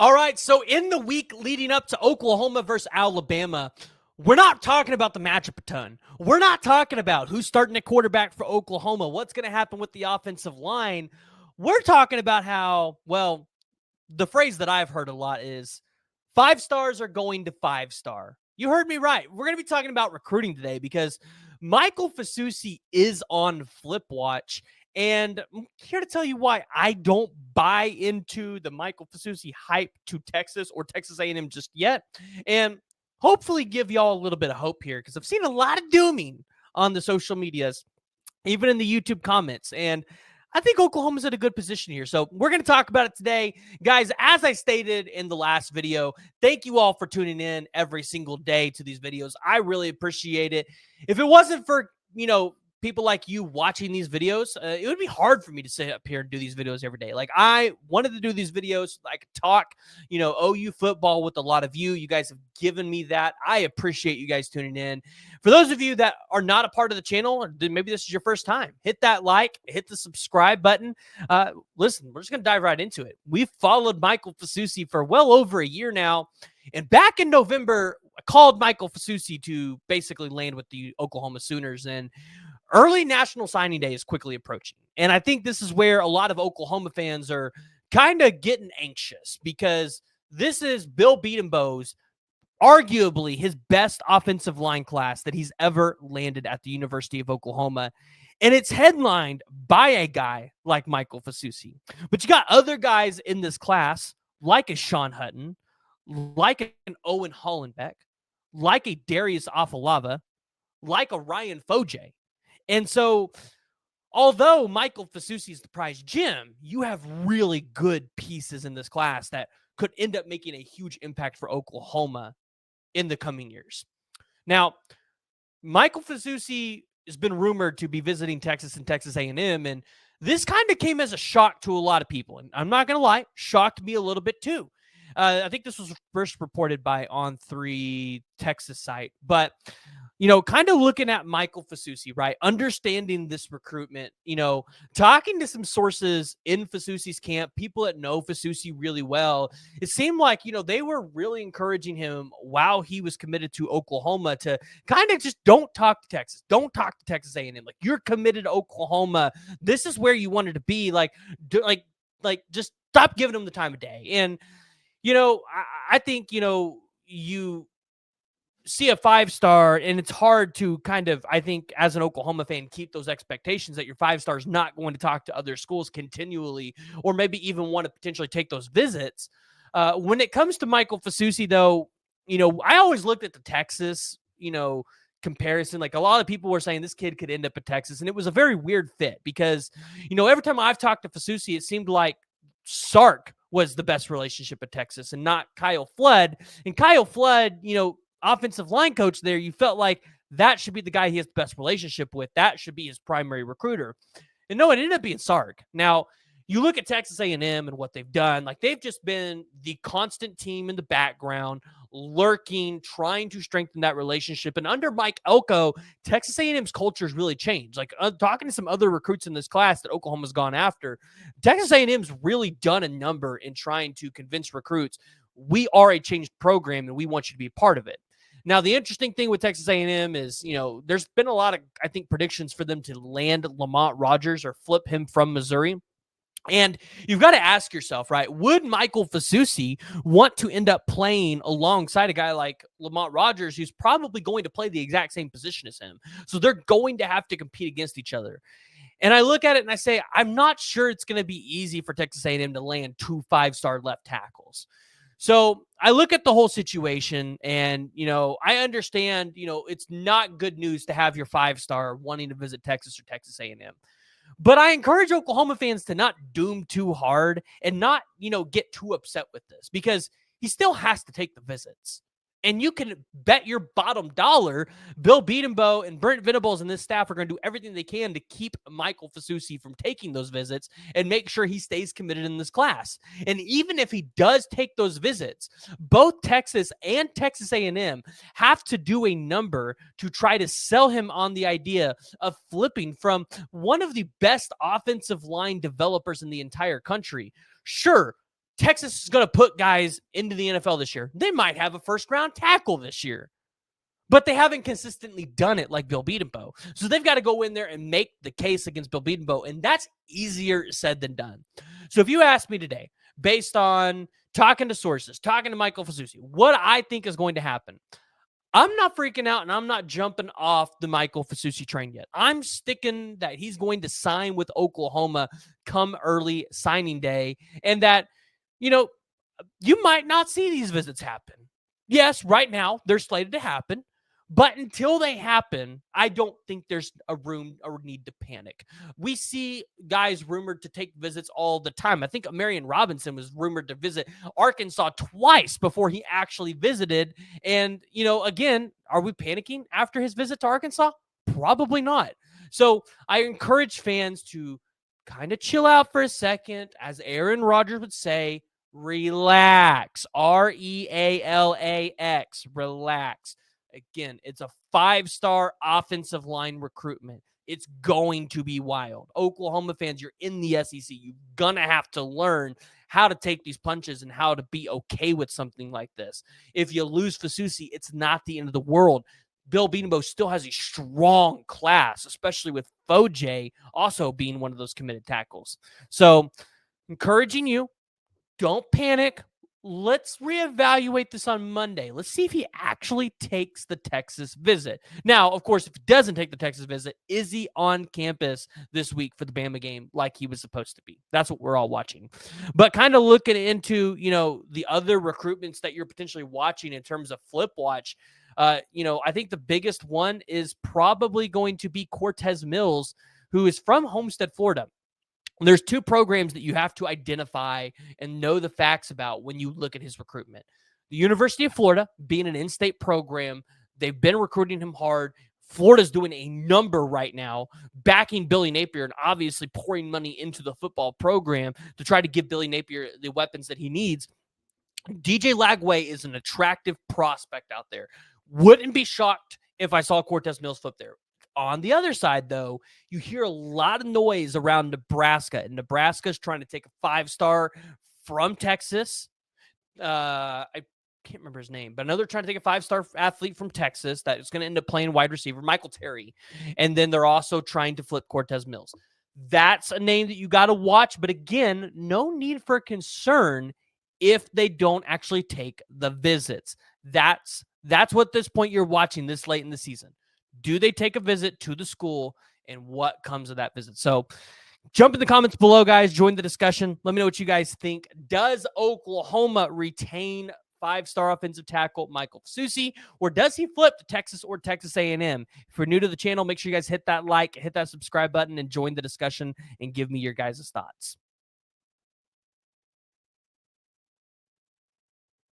All right, so in the week leading up to Oklahoma versus Alabama, we're not talking about the matchup a ton. We're not talking about who's starting at quarterback for Oklahoma, what's going to happen with the offensive line. We're talking about how, well, the phrase that I've heard a lot is 5 stars are going to 5-star. You heard me right. We're going to be talking about recruiting today because Michael Fasusi is on Flip Watch. And I'm here to tell you why I don't buy into the Michael Fasusi hype to Texas or Texas A&M just yet. And hopefully give y'all a little bit of hope here because I've seen a lot of dooming on the social medias, even in the YouTube comments. And I think Oklahoma's in a good position here. So we're going to talk about it today. Guys, as I stated in the last video, thank you all for tuning in every single day to these videos. I really appreciate it. If it wasn't for, people like you watching these videos, it would be hard for me to sit up here and do these videos every day. Like, I wanted to do these videos. I could talk, OU football with a lot of you. You guys have given me that. I appreciate you guys tuning in. For those of you that are not a part of the channel, or maybe this is your first time, hit that like, hit the subscribe button. Listen, we're just going to dive right into it. We've followed Michael Fasusi for well over a year now. And back in November, I called Michael Fasusi to basically land with the Oklahoma Sooners. And early National Signing Day is quickly approaching. And I think this is where a lot of Oklahoma fans are kind of getting anxious because this is Bill Bedenbaugh's arguably his best offensive line class that he's ever landed at the University of Oklahoma. And it's headlined by a guy like Michael Fasusi. But you got other guys in this class like a Sean Hutton, like an Owen Hollenbeck, like a Darius Afalava, like a Ryan Foje. And so, although Michael Fasusi is the prize gem, you have really good pieces in this class that could end up making a huge impact for Oklahoma in the coming years. Now, Michael Fasusi has been rumored to be visiting Texas and Texas A&M, and this kind of came as a shock to a lot of people. And I'm not going to lie, shocked me a little bit too. I think this was first reported by On3 Texas site, but kind of looking at Michael Fasusi, right? Understanding this recruitment, talking to some sources in Fasusi's camp, people that know Fasusi really well, it seemed like, they were really encouraging him while he was committed to Oklahoma to kind of just don't talk to Texas. Don't talk to Texas A&M. Like, you're committed to Oklahoma. This is where you wanted to be. Like just stop giving him the time of day. And, I think, you see a 5-star and it's hard to kind of, I think, as an Oklahoma fan, keep those expectations that your 5-star is not going to talk to other schools continually, or maybe even want to potentially take those visits. When it comes to Michael Fasusi, though, I always looked at the Texas, comparison. Like, a lot of people were saying this kid could end up at Texas, and it was a very weird fit because, every time I've talked to Fasusi, it seemed like Sark was the best relationship at Texas and not Kyle Flood. And Kyle Flood, offensive line coach there, you felt like that should be the guy he has the best relationship with. That should be his primary recruiter. And no, it ended up being Sark. Now, you look at Texas A&M and what they've done. Like, they've just been the constant team in the background, lurking, trying to strengthen that relationship. And under Mike Elko, Texas A&M's culture has really changed. Like, talking to some other recruits in this class that Oklahoma's gone after, Texas A&M's really done a number in trying to convince recruits, we are a changed program and we want you to be a part of it. Now, the interesting thing with Texas A&M is, there's been a lot of, I think, predictions for them to land Lamont Rogers or flip him from Missouri. And you've got to ask yourself, right, would Michael Fasusi want to end up playing alongside a guy like Lamont Rogers, who's probably going to play the exact same position as him? So they're going to have to compete against each other. And I look at it and I say, I'm not sure it's going to be easy for Texas A&M to land 2 5-star left tackles. So I look at the whole situation and, I understand, it's not good news to have your 5-star wanting to visit Texas or Texas A&M. But I encourage Oklahoma fans to not doom too hard and not, get too upset with this because he still has to take the visits. And you can bet your bottom dollar Bill Bedenbaugh and Brent Venables and this staff are going to do everything they can to keep Michael Fasusi from taking those visits and make sure he stays committed in this class. And even if he does take those visits, both Texas and Texas A&M have to do a number to try to sell him on the idea of flipping from one of the best offensive line developers in the entire country. Sure, Texas is going to put guys into the NFL this year. They might have a first-round tackle this year, but they haven't consistently done it like Bill Bedenbaugh. So they've got to go in there and make the case against Bill Bedenbaugh, and that's easier said than done. So if you ask me today, based on talking to sources, talking to Michael Fasusi, what I think is going to happen, I'm not freaking out and I'm not jumping off the Michael Fasusi train yet. I'm sticking that he's going to sign with Oklahoma come early signing day, and that, you might not see these visits happen. Yes, right now they're slated to happen, but until they happen, I don't think there's a room or need to panic. We see guys rumored to take visits all the time. I think Marion Robinson was rumored to visit Arkansas twice before he actually visited. And, again, are we panicking after his visit to Arkansas? Probably not. So I encourage fans to kind of chill out for a second. As Aaron Rodgers would say, relax. REALAX. Relax. Again, it's a 5-star offensive line recruitment. It's going to be wild. Oklahoma fans, you're in the SEC. You're going to have to learn how to take these punches and how to be okay with something like this. If you lose Fasusi, it's not the end of the world. Bill Bedenbaugh still has a strong class, especially with Foj also being one of those committed tackles. So, encouraging you, don't panic. Let's reevaluate this on Monday. Let's see if he actually takes the Texas visit. Now, of course, if he doesn't take the Texas visit, is he on campus this week for the Bama game like he was supposed to be? That's what we're all watching. But kind of looking into, the other recruitments that you're potentially watching in terms of flip watch, I think the biggest one is probably going to be Cortez Mills, who is from Homestead, Florida. There's 2 programs that you have to identify and know the facts about when you look at his recruitment. The University of Florida, being an in-state program, they've been recruiting him hard. Florida's doing a number right now, backing Billy Napier and obviously pouring money into the football program to try to give Billy Napier the weapons that he needs. DJ Lagway is an attractive prospect out there. Wouldn't be shocked if I saw Cortez Mills flip there. On the other side, though, you hear a lot of noise around Nebraska, and Nebraska's trying to take a 5-star from Texas. I can't remember his name, but another trying to take a 5-star athlete from Texas that is going to end up playing wide receiver, Michael Terry. And then they're also trying to flip Cortez Mills. That's a name that you got to watch. But again, no need for concern if they don't actually take the visits. That's what at this point you're watching this late in the season. Do they take a visit to the school, and what comes of that visit? So jump in the comments below, guys. Join the discussion. Let me know what you guys think. Does Oklahoma retain 5-star offensive tackle Michael Fasusi, or does he flip to Texas or Texas A&M? If you're new to the channel, make sure you guys hit that like, hit that subscribe button, and join the discussion and give me your guys' thoughts.